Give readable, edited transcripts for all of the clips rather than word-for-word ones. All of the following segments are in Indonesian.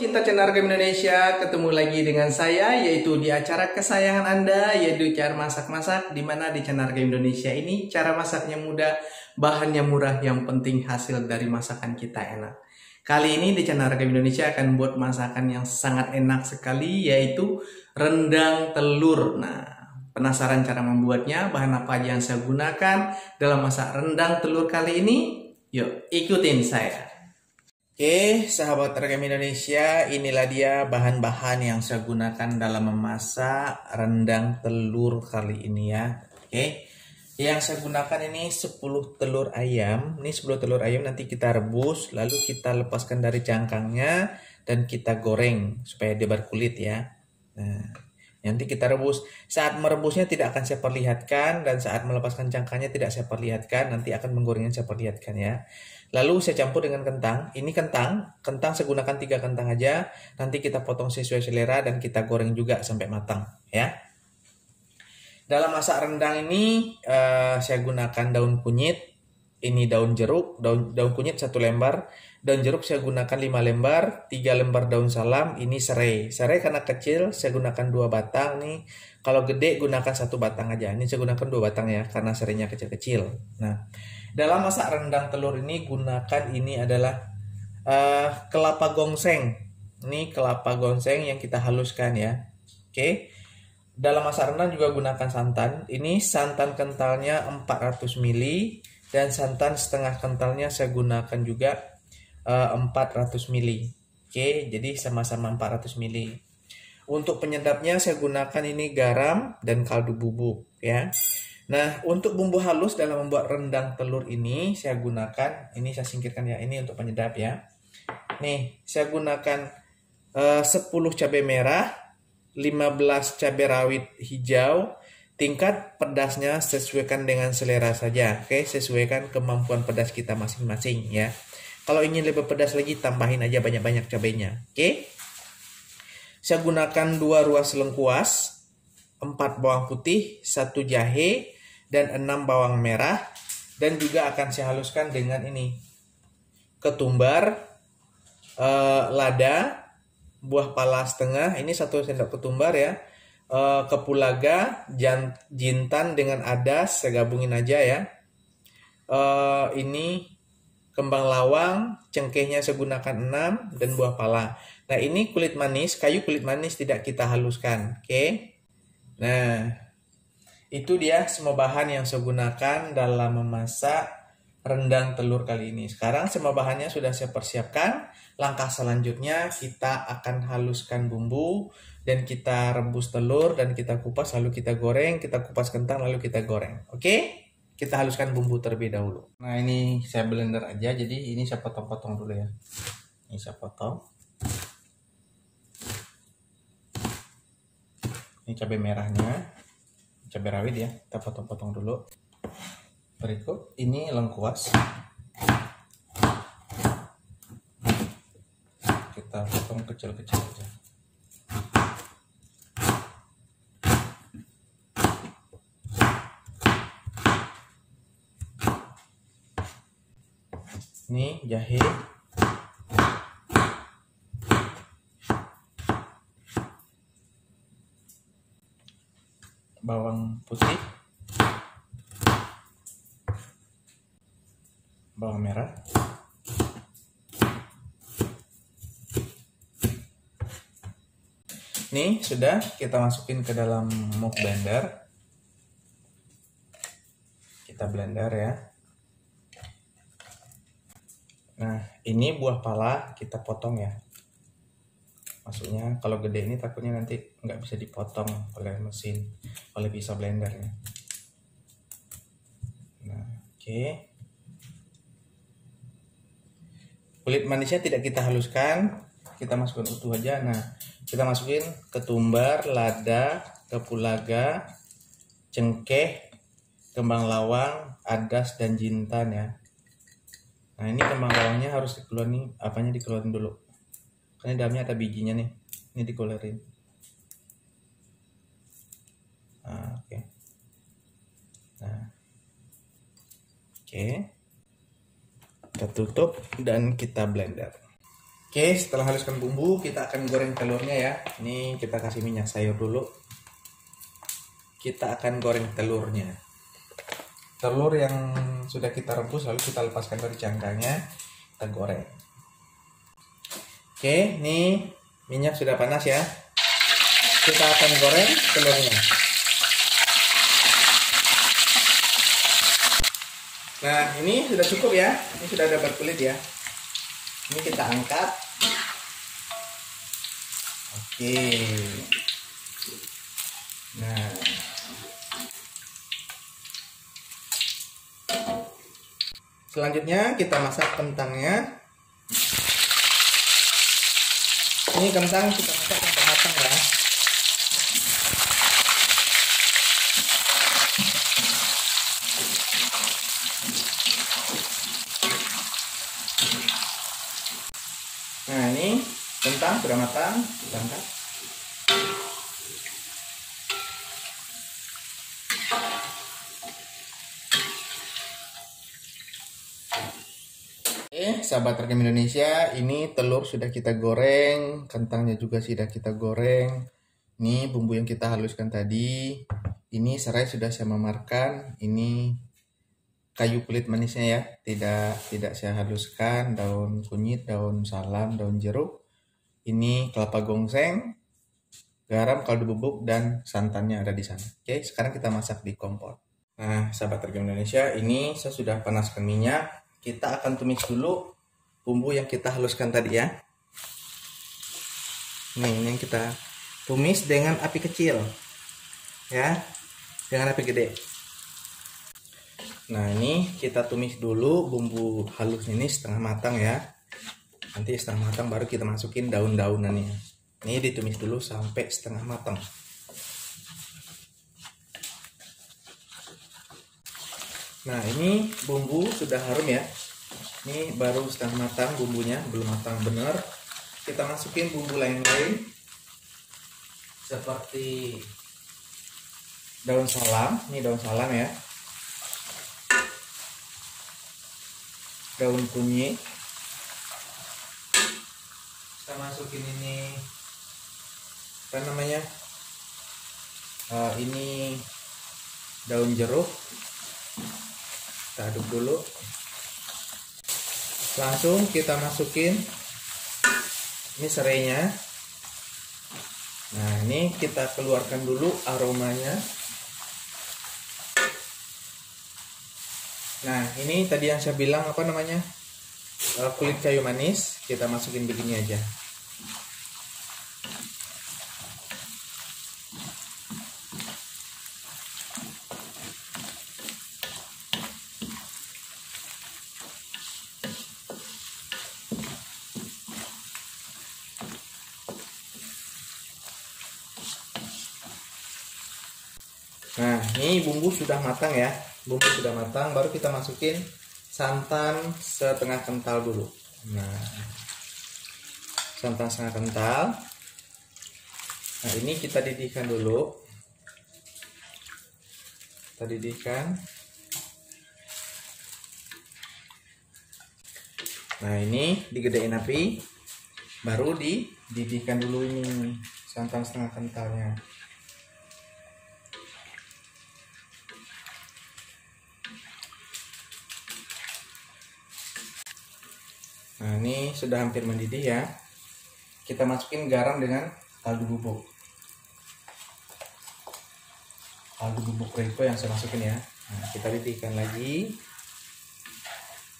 pecinta channel Game Indonesia, ketemu lagi dengan saya yaitu di acara kesayangan Anda yaitu cara masak-masak, di mana di channel Game Indonesia ini cara masaknya mudah, bahannya murah, yang penting hasil dari masakan kita enak. Kali ini di channel Game Indonesia akan buat masakan yang sangat enak sekali yaitu rendang telur. Nah, penasaran cara membuatnya, bahan apa aja yang saya gunakan dalam masak rendang telur kali ini? Yuk ikutin saya. Oke, sahabat Game Indonesia, inilah dia bahan-bahan yang saya gunakan dalam memasak rendang telur kali ini ya. Oke, yang saya gunakan ini 10 telur ayam. Ini 10 telur ayam nanti kita rebus, lalu kita lepaskan dari cangkangnya dan kita goreng supaya dia berkulit ya. Nah, nanti kita rebus. Saat merebusnya tidak akan saya perlihatkan, dan saat melepaskan cangkangnya tidak saya perlihatkan. Nanti akan menggorengnya saya perlihatkan ya. Lalu saya campur dengan kentang. Ini kentang saya gunakan 3 kentang aja. Nanti kita potong sesuai selera dan kita goreng juga sampai matang ya. Dalam masak rendang ini saya gunakan daun kunyit. Ini daun jeruk, daun kunyit 1 lembar. Daun jeruk saya gunakan 5 lembar, 3 lembar daun salam. Ini serai. Serai karena kecil saya gunakan 2 batang nih. Kalau gede gunakan 1 batang aja. Ini saya gunakan 2 batang ya karena serainya kecil-kecil. Nah, dalam masak rendang telur ini gunakan ini adalah kelapa gongseng. Ini kelapa gongseng yang kita haluskan ya. Oke. Dalam masak rendang juga gunakan santan. Ini santan kentalnya 400 ml dan santan setengah kentalnya saya gunakan juga 400 ml. Oke, jadi sama-sama 400 ml. Untuk penyedapnya saya gunakan ini garam dan kaldu bubuk ya. Nah, untuk bumbu halus dalam membuat rendang telur ini saya gunakan, ini saya singkirkan ya, ini untuk penyedap ya. Nih, saya gunakan 10 cabai merah, 15 cabai rawit hijau. Tingkat pedasnya sesuaikan dengan selera saja. Oke, sesuaikan kemampuan pedas kita masing-masing ya. Kalau ingin lebih pedas lagi, tambahin aja banyak-banyak cabainya. Oke. Saya gunakan 2 ruas lengkuas, 4 bawang putih, 1 jahe, dan 6 bawang merah. Dan juga akan saya haluskan dengan ini, ketumbar, lada, buah pala setengah, ini 1 sendok ketumbar ya, kapulaga, jintan dengan adas, saya gabungin aja ya. Ini kembang lawang, cengkehnya saya gunakan 6, dan buah pala. Nah, ini kulit manis, kayu kulit manis tidak kita haluskan. Oke. Nah, itu dia semua bahan yang saya gunakan dalam memasak rendang telur kali ini. Sekarang semua bahannya sudah saya persiapkan. Langkah selanjutnya kita akan haluskan bumbu dan kita rebus telur dan kita kupas, lalu kita goreng, kita kupas kentang lalu kita goreng. Oke? Kita haluskan bumbu terlebih dahulu. Nah, ini saya blender aja, jadi ini saya potong-potong dulu ya. Ini saya potong. Ini cabai merahnya, cabai rawit ya, kita potong-potong dulu. Berikut ini lengkuas, kita potong kecil-kecil aja. Ini jahe, bawang putih, bawang merah, ini sudah kita masukin ke dalam muk blender, kita blender ya. Nah, ini buah pala kita potong ya. Maksudnya kalau gede ini takutnya nanti nggak bisa dipotong oleh mesin, oleh pisau blender ya. Nah, oke. Kulit manisnya tidak kita haluskan, kita masukkan utuh aja. Nah, kita masukin ketumbar, lada, kapulaga, cengkeh, kembang lawang, adas, dan jintan ya. Nah, ini kembang lawangnya harus dikeluarin, dikeluarin dulu. Karena dalamnya ada bijinya nih. Ini dikeluarin. Nah, oke. Nah. Oke. Kita tutup dan kita blender. Oke, setelah haluskan bumbu, kita akan goreng telurnya ya. Ini kita kasih minyak sayur dulu. Kita akan goreng telurnya. Telur yang sudah kita rebus lalu kita lepaskan dari cangkangnya, kita goreng. Oke, ini minyak sudah panas ya. Kita akan goreng telurnya. Nah, ini sudah cukup ya. Ini sudah ada berkulit ya. Ini kita angkat. Oke. Nah. Selanjutnya kita masak kentangnya. Ini kentang kita masak sampai matang ya. Nah, ini kentang sudah matang, kita angkat. Sahabat Rekam Indonesia, ini telur sudah kita goreng, kentangnya juga sudah kita goreng. Ini bumbu yang kita haluskan tadi. Ini serai sudah saya memarkan. Ini kayu kulit manisnya ya, tidak saya haluskan. Daun kunyit, daun salam, daun jeruk. Ini kelapa gongseng, garam, kaldu bubuk, dan santannya ada di sana. Oke, sekarang kita masak di kompor. Nah, sahabat Rekam Indonesia, ini saya sudah panaskan minyak. Kita akan tumis dulu bumbu yang kita haluskan tadi ya. Ini yang kita tumis dengan api kecil ya, dengan api gede. Nah, ini kita tumis dulu bumbu halus ini setengah matang ya. Nanti setengah matang baru kita masukin daun-daunannya. Ini ditumis dulu sampai setengah matang. Nah, ini bumbu sudah harum ya. Ini baru setengah matang bumbunya, belum matang benar. Kita masukin bumbu lain-lain seperti daun salam. Ini daun salam ya, daun kunyit. Kita masukin ini apa namanya, ini daun jeruk. Kita aduk dulu. Langsung kita masukin ini serainya. Nah, ini kita keluarkan dulu aromanya. Nah, ini tadi yang saya bilang apa namanya, kulit kayu manis. Kita masukin begini aja. Nah, ini bumbu sudah matang ya. Bumbu sudah matang, baru kita masukin santan setengah kental dulu. Nah, santan setengah kental. Nah, ini kita didihkan dulu. Kita didihkan. Nah, ini digedein api. Baru dididihkan dulu ini santan setengah kentalnya. Nah, ini sudah hampir mendidih ya. Kita masukin garam dengan kaldu bubuk. Kaldu bubuk Reiko yang saya masukin ya. Nah, kita didihkan lagi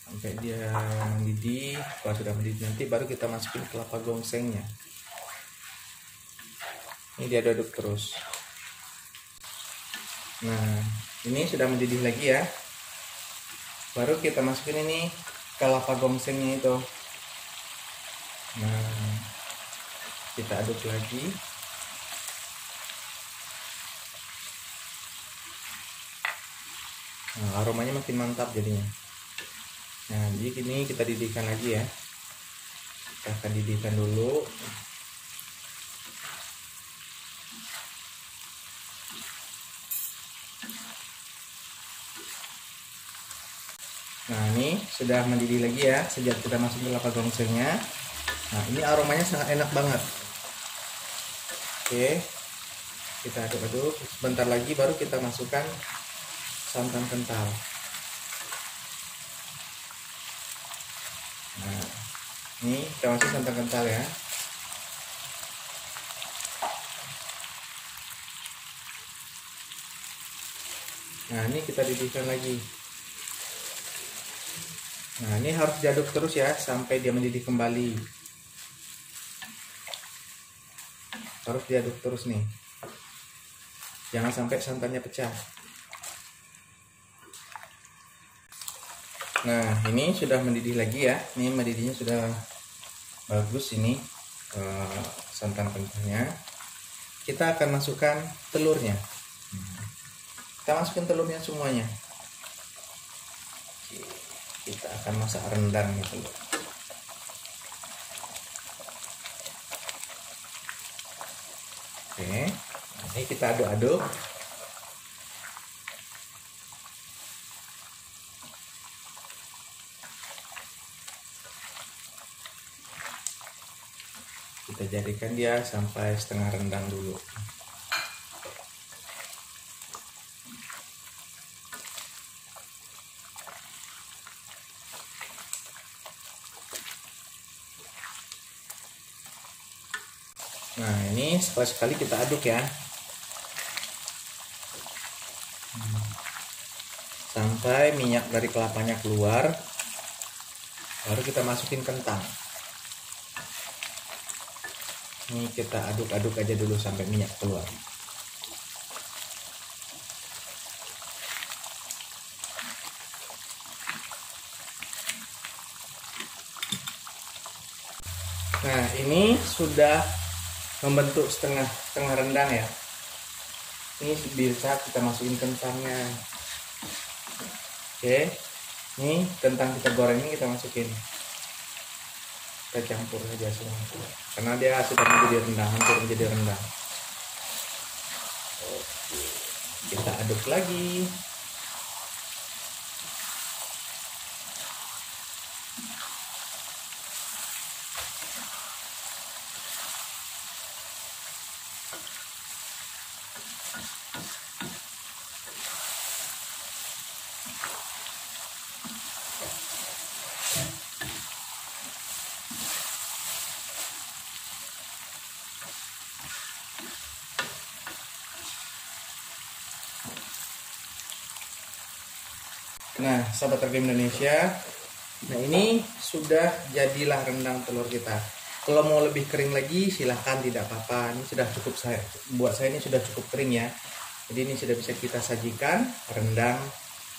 sampai dia mendidih. Kalau sudah mendidih nanti baru kita masukin kelapa gongsengnya. Ini diaduk terus. Nah, ini sudah mendidih lagi ya. Baru kita masukin ini kelapa gongsengnya itu. Nah, kita aduk lagi. Nah, aromanya makin mantap jadinya. Nah, jadi ini kita didihkan lagi ya. Kita akan didihkan dulu. Nah, ini sudah mendidih lagi ya sejak kita masukin kelapa gongsengnya. Nah, ini aromanya sangat enak banget. Oke, kita aduk-aduk. Sebentar lagi baru kita masukkan santan kental. Nah, ini kita masuk santan kental ya. Nah, ini kita didihkan lagi. Nah, ini harus diaduk terus ya sampai dia mendidih kembali. Harus diaduk terus nih. Jangan sampai santannya pecah. Nah, ini sudah mendidih lagi ya. Ini mendidihnya sudah bagus ini santan kentalnya. Kita akan masukkan telurnya. Kita masukin telurnya semuanya. Kita akan masak rendang nih telur. Oke, ini kita aduk-aduk. Kita jadikan dia sampai setengah rendang dulu. Nah, ini sekali-sekali kita aduk ya. Sampai minyak dari kelapanya keluar. Baru kita masukin kentang. Ini kita aduk-aduk aja dulu sampai minyak keluar. Nah, ini sudah membentuk setengah rendang ya. Ini bisa kita masukin kentangnya. Oke, ini kentang kita goreng ini kita masukin. Kita campur aja semua karena dia sudah menjadi rendang, hampir menjadi rendang. Oke, kita aduk lagi. Nah, sahabat Tergame Indonesia, nah ini sudah jadilah rendang telur kita. Kalau mau lebih kering lagi silahkan, tidak apa-apa. Ini sudah cukup, buat saya ini sudah cukup kering ya. Jadi ini sudah bisa kita sajikan rendang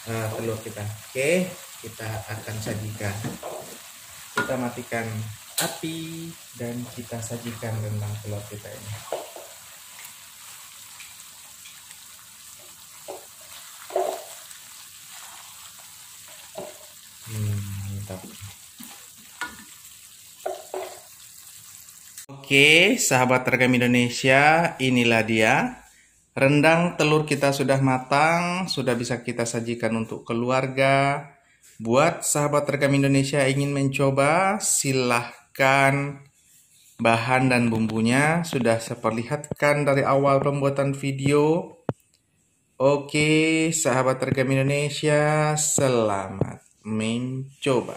telur kita. Oke, kita akan sajikan. Kita matikan api dan kita sajikan rendang telur kita ini. Mantap. Oke, sahabat Tergame Indonesia, inilah dia. Rendang telur kita sudah matang, sudah bisa kita sajikan untuk keluarga. Buat sahabat Tergame Indonesia ingin mencoba, silahkan. Bahan dan bumbunya sudah saya perlihatkan dari awal pembuatan video. Oke, sahabat Tergame Indonesia, selamat mencoba.